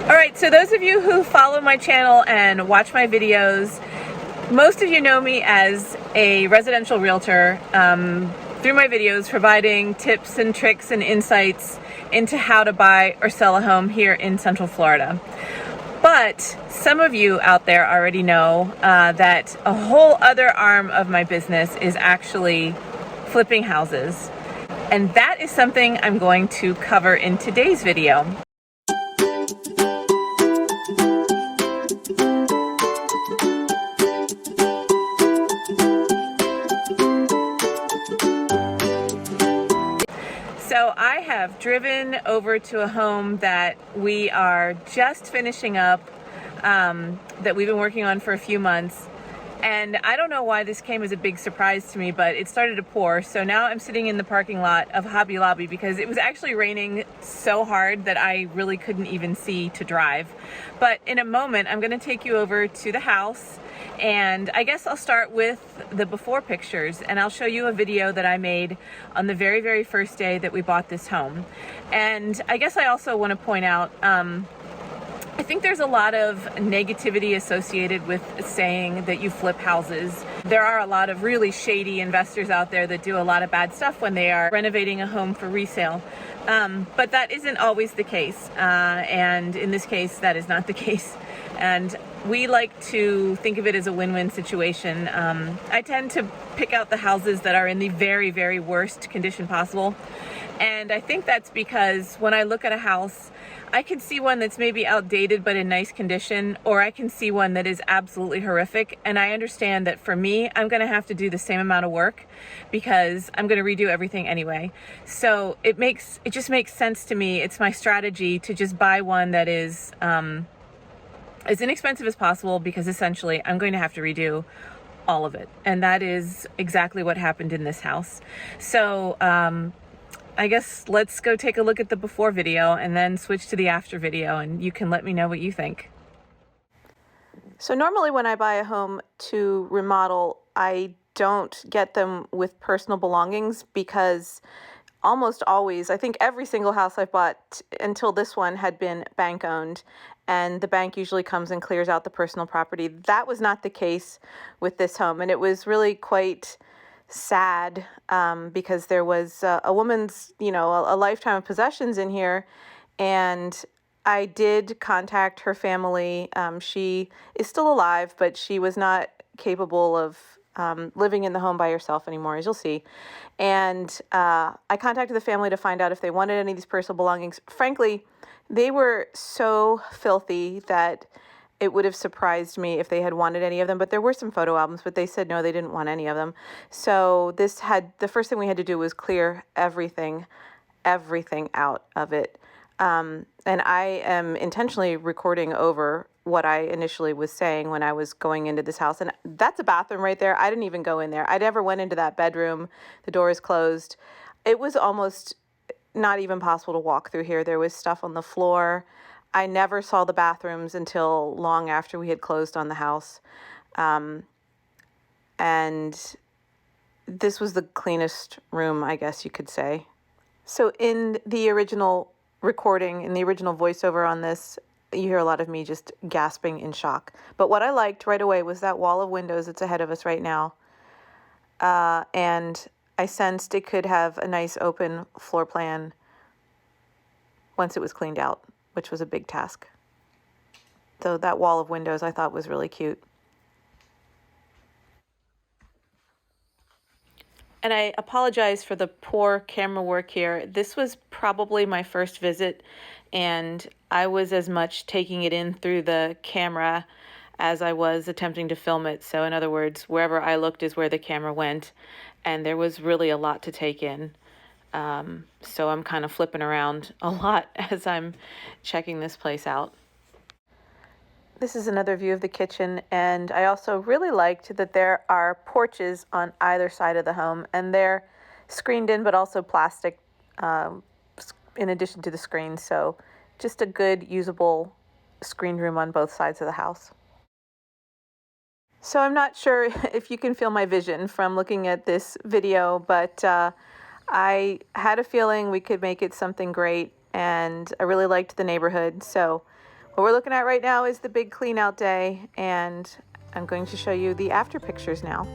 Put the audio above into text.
Alright, so those of you who follow my channel and watch my videos, most of you know me as a residential realtor through my videos providing tips and tricks and insights into how to buy or sell a home here in Central Florida. But some of you out there already know that a whole other arm of my business is actually flipping houses. And that is something I'm going to cover in today's video. So I have driven over to a home that we are just finishing up, that we've been working on for a few months. And I don't know why this came as a big surprise to me, but it started to pour. So now I'm sitting in the parking lot of Hobby Lobby because it was actually raining so hard that I really couldn't even see to drive. But in a moment, I'm going to take you over to the house. And I guess I'll start with the before pictures, and I'll show you a video that I made on the very, very first day that we bought this home. And I guess I also want to point out, I think there's a lot of negativity associated with saying that you flip houses. There are a lot of really shady investors out there that do a lot of bad stuff when they are renovating a home for resale. But that isn't always the case. And in this case, that is not the case. And we like to think of it as a win-win situation. I tend to pick out the houses that are in the very, very worst condition possible. And I think that's because when I look at a house, I can see one that's maybe outdated but in nice condition, or I can see one that is absolutely horrific. And I understand that for me, I'm going to have to do the same amount of work because I'm going to redo everything anyway. So it just makes sense to me. It's my strategy to just buy one that is as inexpensive as possible, because essentially I'm going to have to redo all of it. And that is exactly what happened in this house. So I guess let's go take a look at the before video and then switch to the after video, and you can let me know what you think. So normally when I buy a home to remodel, I don't get them with personal belongings because almost always, I think every single house I've bought until this one had been bank owned, and the bank usually comes and clears out the personal property. That was not the case with this home, and it was really quite sad because there was a woman's, a lifetime of possessions in here. And I did contact her family. She is still alive, but she was not capable of living in the home by herself anymore, as you'll see. And I contacted the family to find out if they wanted any of these personal belongings. Frankly, they were so filthy that it would have surprised me if they had wanted any of them, but there were some photo albums, but they said no, they didn't want any of them. So the first thing we had to do was clear everything out of it. And I am intentionally recording over what I initially was saying when I was going into this house. And that's a bathroom right there. I didn't even go in there. I never went into that bedroom. The door is closed. It was almost not even possible to walk through here. There was stuff on the floor. I never saw the bathrooms until long after we had closed on the house. And this was the cleanest room, I guess you could say. So in the original recording, in the original voiceover on this, you hear a lot of me just gasping in shock. But what I liked right away was that wall of windows that's ahead of us right now. And I sensed it could have a nice open floor plan once it was cleaned out, which was a big task. So that wall of windows I thought was really cute. And I apologize for the poor camera work here. This was probably my first visit, and I was as much taking it in through the camera as I was attempting to film it. So in other words, wherever I looked is where the camera went, and there was really a lot to take in. So I'm kind of flipping around a lot as I'm checking this place out. This is another view of the kitchen, and I also really liked that there are porches on either side of the home, and they're screened in but also plastic in addition to the screen, so just a good usable screened room on both sides of the house. So I'm not sure if you can feel my vision from looking at this video, but I had a feeling we could make it something great, and I really liked the neighborhood, so What we're looking at right now is the big clean out day, and I'm going to show you the after pictures now.